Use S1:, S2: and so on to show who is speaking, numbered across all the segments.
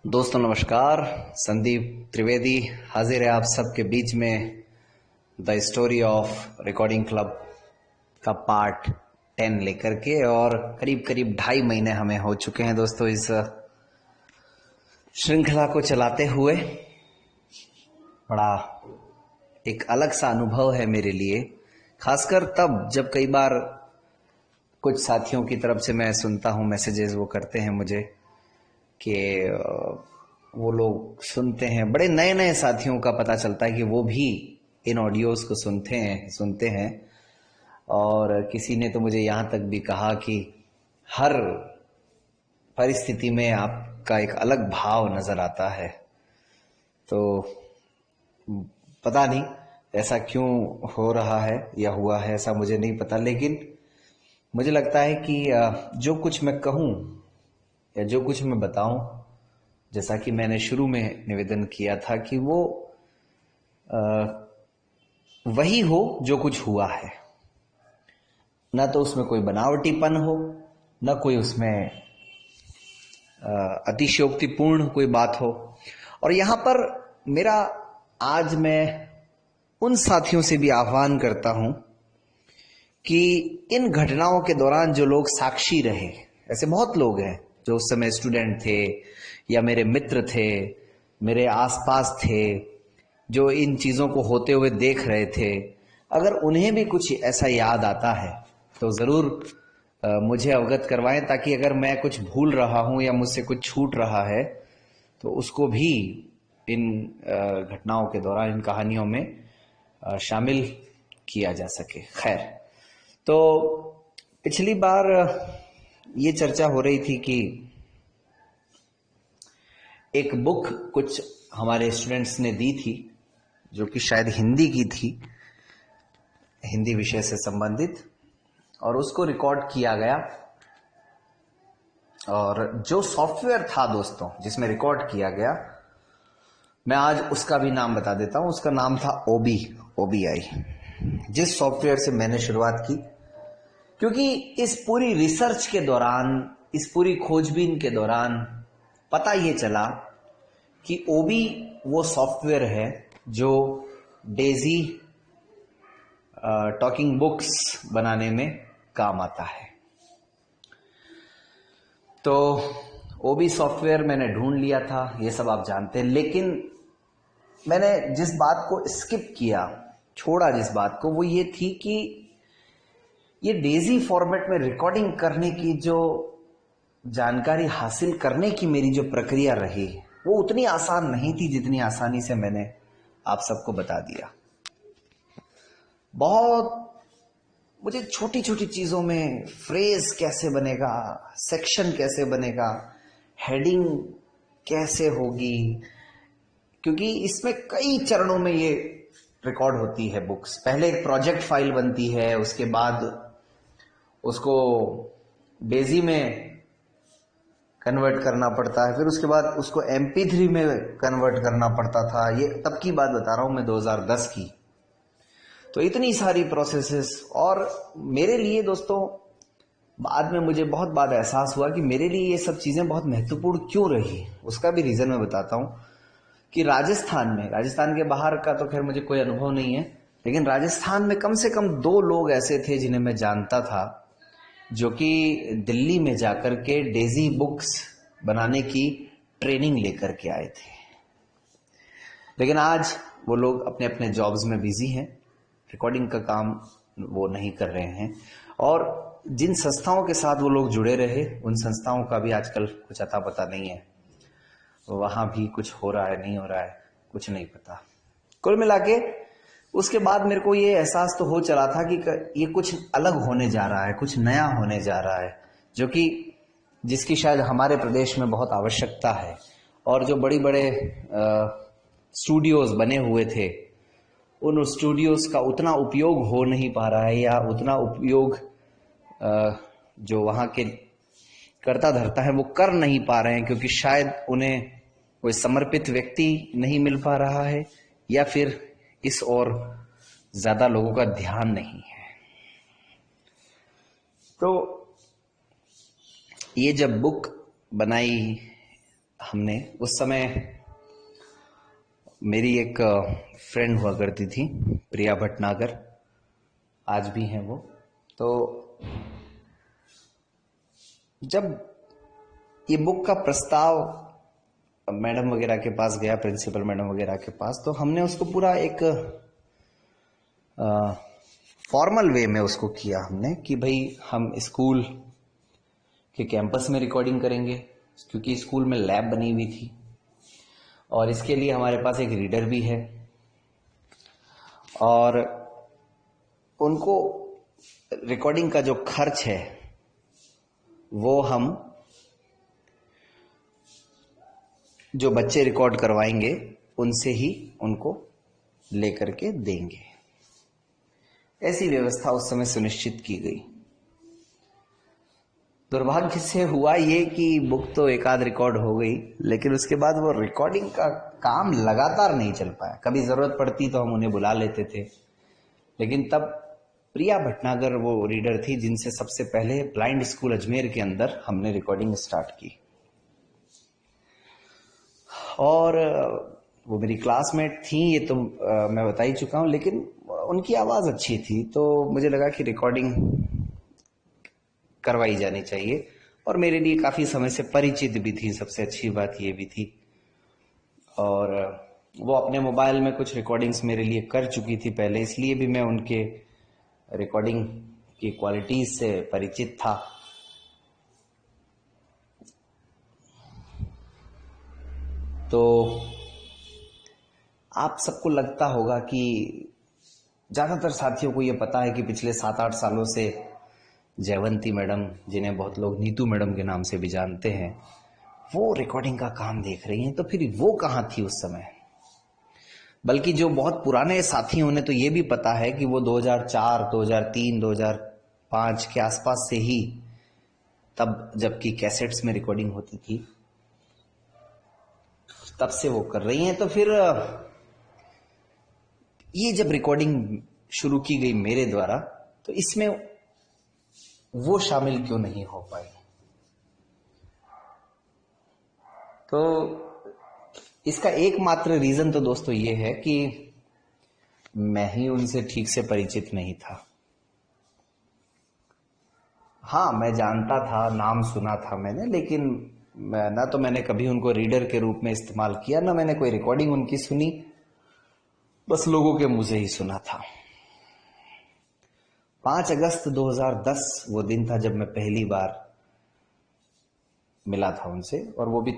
S1: दोस्तों नमस्कार। संदीप त्रिवेदी हाजिर है आप सबके बीच में the story of recording club का पार्ट 10 लेकर के। और करीब करीब 2.5 महीने हमें हो चुके हैं दोस्तों इस श्रृंखला को चलाते हुए। बड़ा एक अलग सा अनुभव है मेरे लिए, खासकर तब जब कई बार कुछ साथियों की तरफ से मैं सुनता हूँ, मैसेजेस वो करते हैं मुझे कि वो लोग सुनते हैं। बड़े नए नए साथियों का पता चलता है कि वो भी इन ऑडियोज़ को सुनते हैं। और किसी ने तो मुझे यहाँ तक भी कहा कि हर परिस्थिति में आपका एक अलग भाव नज़र आता है। तो पता नहीं ऐसा क्यों हो रहा है या हुआ है, ऐसा मुझे नहीं पता, लेकिन मुझे लगता है कि जो कुछ मैं कहूँ या जो कुछ मैं बताऊं, जैसा कि मैंने शुरू में निवेदन किया था कि वो वही हो जो कुछ हुआ है। ना तो उसमें कोई बनावटीपन हो, ना कोई उसमें अतिशयोक्तिपूर्ण कोई बात हो। और यहाँ पर मेरा आज मैं उन साथियों से भी आह्वान करता हूं कि इन घटनाओं के दौरान जो लोग साक्षी रहे, ऐसे बहुत लोग हैं जो उस समय स्टूडेंट थे या मेरे मित्र थे, मेरे आसपास थे, जो इन चीज़ों को होते हुए देख रहे थे, अगर उन्हें भी कुछ ऐसा याद आता है तो ज़रूर मुझे अवगत करवाएं, ताकि अगर मैं कुछ भूल रहा हूं या मुझसे कुछ छूट रहा है तो उसको भी इन घटनाओं के दौरान, इन कहानियों में शामिल किया जा सके। खैर, तो पिछली बार ये चर्चा हो रही थी कि एक बुक कुछ हमारे स्टूडेंट्स ने दी थी, जो कि शायद हिंदी की थी, हिंदी विषय से संबंधित, और उसको रिकॉर्ड किया गया। और जो सॉफ्टवेयर था दोस्तों जिसमें रिकॉर्ड किया गया, मैं आज उसका भी नाम बता देता हूं। उसका नाम था OBI, जिस सॉफ्टवेयर से मैंने शुरुआत की। क्योंकि इस पूरी रिसर्च के दौरान, इस पूरी खोजबीन के दौरान पता ये चला कि ओबी वो सॉफ्टवेयर है जो डेजी टॉकिंग बुक्स बनाने में काम आता है। तो ओबी सॉफ्टवेयर मैंने ढूंढ लिया था, ये सब आप जानते हैं, लेकिन मैंने जिस बात को स्किप किया, छोड़ा जिस बात को, वो ये थी कि ये डेजी फॉर्मेट में रिकॉर्डिंग करने की जो जानकारी हासिल करने की मेरी जो प्रक्रिया रही, वो उतनी आसान नहीं थी जितनी आसानी से मैंने आप सबको बता दिया। बहुत मुझे छोटी छोटी चीजों में फ्रेज कैसे बनेगा, सेक्शन कैसे बनेगा, हेडिंग कैसे होगी, क्योंकि इसमें कई चरणों में ये रिकॉर्ड होती है बुक्स। पहले एक प्रोजेक्ट फाइल बनती है, उसके बाद उसको डेजी में कन्वर्ट करना पड़ता है, फिर उसके बाद उसको MP3 में कन्वर्ट करना पड़ता था। ये तब की बात बता रहा हूं मैं, 2010 की। तो इतनी सारी प्रोसेसेस। और मेरे लिए दोस्तों बाद में मुझे बहुत बाद एहसास हुआ कि मेरे लिए ये सब चीजें बहुत महत्वपूर्ण क्यों रही। उसका भी रीजन मैं बताता हूं कि राजस्थान के बाहर का तो खैर मुझे कोई अनुभव नहीं है, लेकिन राजस्थान में कम से कम 2 लोग ऐसे थे जिन्हें मैं जानता था, जो कि दिल्ली में जाकर के डेजी बुक्स बनाने की ट्रेनिंग लेकर के आए थे। लेकिन आज वो लोग अपने अपने जॉब्स में बिजी हैं, रिकॉर्डिंग का काम वो नहीं कर रहे हैं। और जिन संस्थाओं के साथ वो लोग जुड़े रहे, उन संस्थाओं का भी आजकल कुछ अता पता नहीं है, वहां भी कुछ हो रहा है नहीं हो रहा है, कुछ नहीं पता। कुल मिला के उसके बाद मेरे को ये एहसास तो हो चला था कि ये कुछ अलग होने जा रहा है, कुछ नया होने जा रहा है, जो कि जिसकी शायद हमारे प्रदेश में बहुत आवश्यकता है। और जो बड़ी बड़े स्टूडियोज बने हुए थे, उन स्टूडियोज का उतना उपयोग हो नहीं पा रहा है, या उतना उपयोग जो वहाँ के कर्ता धर्ता है वो कर नहीं पा रहे हैं, क्योंकि शायद उन्हें कोई समर्पित व्यक्ति नहीं मिल पा रहा है, या फिर इस ओर ज्यादा लोगों का ध्यान नहीं है। तो ये जब बुक बनाई हमने उस समय, मेरी एक फ्रेंड हुआ करती थी प्रिया भटनागर, आज भी हैं वो। तो जब ये बुक का प्रस्ताव मैडम वगैरह के पास गया, प्रिंसिपल मैडम वगैरह के पास, तो हमने उसको पूरा एक फॉर्मल वे में उसको किया हमने कि भाई हम स्कूल के कैंपस में रिकॉर्डिंग करेंगे, क्योंकि स्कूल में लैब बनी हुई थी और इसके लिए हमारे पास एक रीडर भी है। और उनको रिकॉर्डिंग का जो खर्च है वो हम जो बच्चे रिकॉर्ड करवाएंगे उनसे ही उनको लेकर के देंगे। ऐसी व्यवस्था उस समय सुनिश्चित की गई। दुर्भाग्य से हुआ ये कि बुक तो एक आध रिकॉर्ड हो गई, लेकिन उसके बाद वो रिकॉर्डिंग का काम लगातार नहीं चल पाया। कभी जरूरत पड़ती तो हम उन्हें बुला लेते थे, लेकिन तब प्रिया भटनागर वो रीडर थी जिनसे सबसे पहले ब्लाइंड स्कूल अजमेर के अंदर हमने रिकॉर्डिंग स्टार्ट की। और वो मेरी क्लासमेट थी, ये तो मैं बता ही चुका हूं, लेकिन उनकी आवाज अच्छी थी तो मुझे लगा कि रिकॉर्डिंग करवाई जानी चाहिए। और मेरे लिए काफी समय से परिचित भी थी, सबसे अच्छी बात ये भी थी। और वो अपने मोबाइल में कुछ रिकॉर्डिंग्स मेरे लिए कर चुकी थी पहले, इसलिए भी मैं उनके रिकॉर्डिंग की क्वालिटीज से परिचित था। तो आप सबको लगता होगा कि ज्यादातर साथियों को यह पता है कि पिछले 7-8 सालों से जयवंती मैडम, जिन्हें बहुत लोग नीतू मैडम के नाम से भी जानते हैं, वो रिकॉर्डिंग का काम देख रही हैं। तो फिर वो कहां थी उस समय? बल्कि जो बहुत पुराने साथी, उन्हें तो ये भी पता है कि वो 2004, 2003, 2005 के आसपास से ही, तब जबकि कैसेट्स में रिकॉर्डिंग होती थी, तब से वो कर रही हैं। तो फिर ये जब रिकॉर्डिंग शुरू की गई मेरे द्वारा, तो इसमें वो शामिल क्यों नहीं हो पाई? तो इसका एकमात्र रीजन तो दोस्तों ये है कि मैं ही उनसे ठीक से परिचित नहीं था। हाँ, मैं जानता था, नाम सुना था मैंने, लेकिन ना तो मैंने कभी उनको रीडर के रूप में इस्तेमाल किया, ना मैंने कोई रिकॉर्डिंग उनकी सुनी, बस लोगों के मुंह से ही सुना था। 5 अगस्त 2010 वो दिन था जब मैं पहली बार मिला था उनसे, और वो भी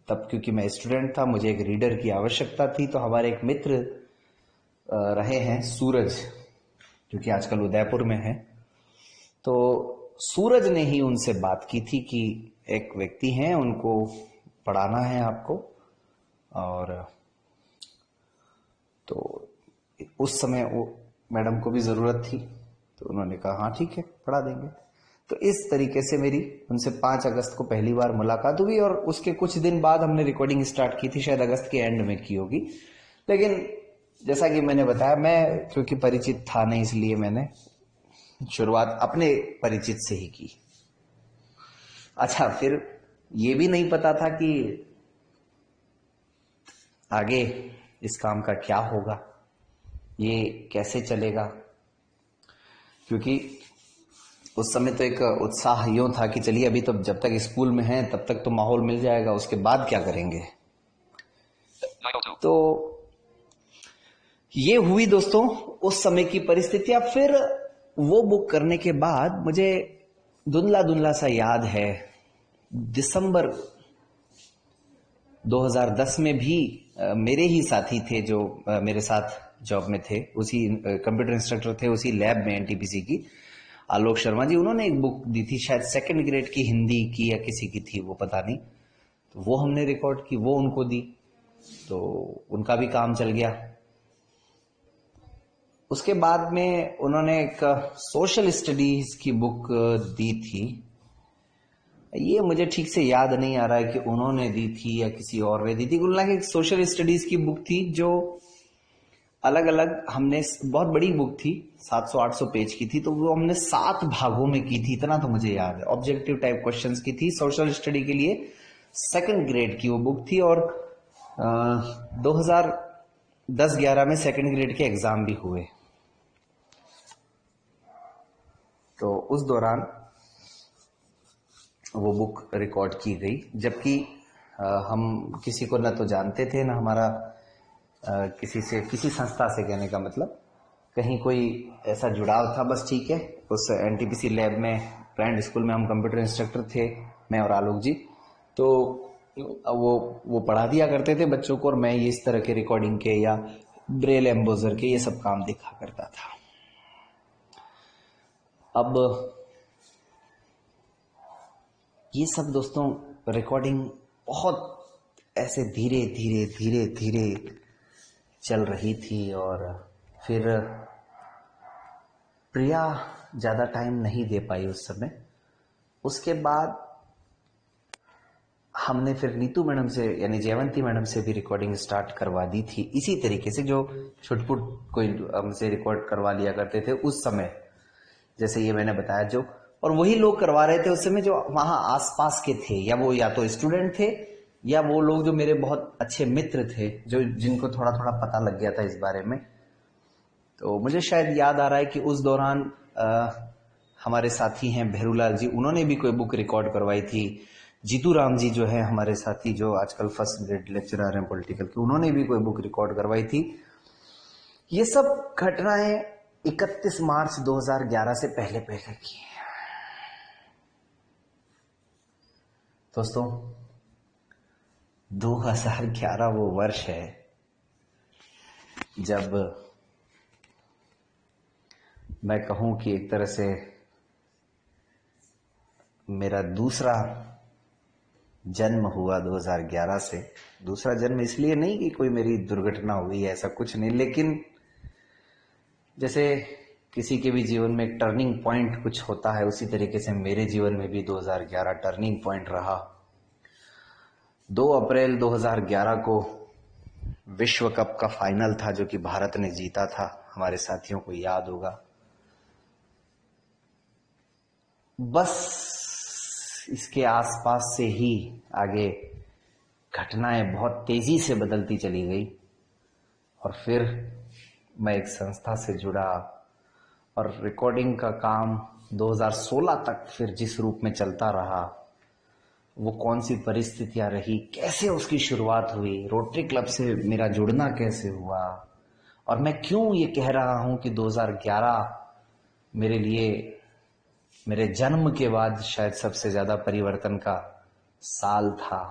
S1: तब क्योंकि मैं स्टूडेंट था, मुझे एक रीडर की आवश्यकता थी। तो हमारे एक मित्र रहे हैं सूरज, जो कि आजकल उदयपुर में है। तो सूरज ने ही उनसे बात की थी कि एक व्यक्ति हैं, उनको पढ़ाना है आपको। और तो उस समय वो मैडम को भी जरूरत थी, तो उन्होंने कहा हाँ ठीक है, पढ़ा देंगे। तो इस तरीके से मेरी उनसे 5 अगस्त को पहली बार मुलाकात हुई, और उसके कुछ दिन बाद हमने रिकॉर्डिंग स्टार्ट की थी, शायद अगस्त के एंड में की होगी। लेकिन जैसा कि मैंने बताया, मैं क्योंकि परिचित था नहीं, इसलिए मैंने शुरुआत अपने परिचित से ही की। अच्छा, फिर ये भी नहीं पता था कि आगे इस काम का क्या होगा, ये कैसे चलेगा, क्योंकि उस समय तो एक उत्साह यूं था कि चलिए अभी तो जब तक स्कूल में हैं तब तक तो माहौल मिल जाएगा, उसके बाद क्या करेंगे। तो ये हुई दोस्तों उस समय की परिस्थितियां। फिर वो बुक करने के बाद मुझे धुंधला धुंधला सा याद है, दिसंबर 2010 में भी मेरे ही साथी थे जो मेरे साथ जॉब में थे, उसी कंप्यूटर इंस्ट्रक्टर थे उसी लैब में एनटीपीसी की, आलोक शर्मा जी। उन्होंने एक बुक दी थी, शायद 2nd ग्रेड की हिंदी की या किसी की थी, वो पता नहीं। तो वो हमने रिकॉर्ड की, वो उनको दी, तो उनका भी काम चल गया। उसके बाद में उन्होंने एक सोशल स्टडीज की बुक दी थी, ये मुझे ठीक से याद नहीं आ रहा है कि उन्होंने दी थी या किसी और ने दी थी। कुल मिला के एक सोशल स्टडीज की बुक थी, जो अलग अलग हमने, बहुत बड़ी बुक थी, 700-800 पेज की थी, तो वो हमने 7 भागों में की थी, इतना तो मुझे याद है। ऑब्जेक्टिव टाइप क्वेश्चंस की थी सोशल स्टडी के लिए, सेकंड ग्रेड की वो बुक थी, और 2010-11 में सेकंड ग्रेड के एग्जाम भी हुए। तो उस दौरान वो बुक रिकॉर्ड की गई, जबकि हम किसी को न तो जानते थे, न हमारा किसी संस्था से, कहने का मतलब कहीं कोई ऐसा जुड़ाव था। बस ठीक है, उस एनटीपीसी लैब में, ब्रांड स्कूल में हम कंप्यूटर इंस्ट्रक्टर थे, मैं और आलोक जी। तो वो पढ़ा दिया करते थे बच्चों को, और मैं ये इस तरह के रिकॉर्डिंग के या ब्रेल एम्बोजर के ये सब काम देखा करता था। अब ये सब दोस्तों रिकॉर्डिंग बहुत ऐसे धीरे धीरे धीरे धीरे चल रही थी, और फिर प्रिया ज़्यादा टाइम नहीं दे पाई उस समय। उसके बाद हमने फिर नीतू मैडम से, यानी जयवंती मैडम से भी रिकॉर्डिंग स्टार्ट करवा दी थी, इसी तरीके से जो छुटपुट कोई हमसे रिकॉर्ड करवा लिया करते थे उस समय, जैसे ये मैंने बताया जो, और वही लोग करवा रहे थे उस समय जो वहां आसपास के थे, या वो या तो स्टूडेंट थे या वो लोग जो मेरे बहुत अच्छे मित्र थे, जो जिनको थोड़ा थोड़ा पता लग गया था इस बारे में। तो मुझे शायद याद आ रहा है कि उस दौरान हमारे साथी हैं भैरूलाल जी, उन्होंने भी कोई बुक रिकॉर्ड करवाई थी। जीतू राम जी जो है हमारे साथी, जो आजकल फर्स्ट ग्रेड लेक्चरर हैं पॉलिटिकल के, उन्होंने भी कोई बुक रिकॉर्ड करवाई थी। ये सब घटनाएं 31 मार्च 2011 से पहले पहले की हैं। दोस्तों 2011 वो वर्ष है जब मैं कहूं कि एक तरह से मेरा दूसरा जन्म हुआ 2011 से। दूसरा जन्म इसलिए नहीं कि कोई मेरी दुर्घटना हुई है, ऐसा कुछ नहीं, लेकिन जैसे किसी के भी जीवन में एक टर्निंग पॉइंट कुछ होता है, उसी तरीके से मेरे जीवन में भी 2011 टर्निंग पॉइंट रहा। 2 अप्रैल 2011 को विश्व कप का फाइनल था, जो कि भारत ने जीता था, हमारे साथियों को याद होगा। बस इसके आसपास से ही आगे घटनाएं बहुत तेजी से बदलती चली गई, और फिर मैं एक संस्था से जुड़ा, और रिकॉर्डिंग का काम 2016 तक फिर जिस रूप में चलता रहा, वो कौन सी परिस्थितियां रही, कैसे उसकी शुरुआत हुई, रोटरी क्लब से मेरा जुड़ना कैसे हुआ, और मैं क्यों ये कह रहा हूं कि 2011 मेरे लिए, मेरे जन्म के बाद शायद सबसे ज्यादा परिवर्तन का साल था,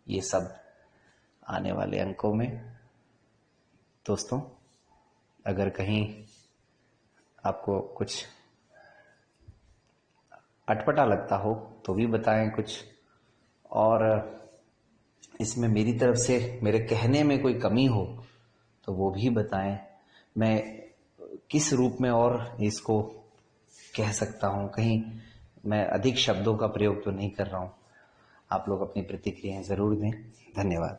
S1: ये सब आने वाले अंकों में। दोस्तों अगर कहीं आपको कुछ अटपटा लगता हो तो भी बताएं कुछ, और इसमें मेरी तरफ से मेरे कहने में कोई कमी हो तो वो भी बताएं। मैं किस रूप में और इसको कह सकता हूं, कहीं मैं अधिक शब्दों का प्रयोग तो नहीं कर रहा हूं। आप लोग अपनी प्रतिक्रियाएं जरूर दें। धन्यवाद।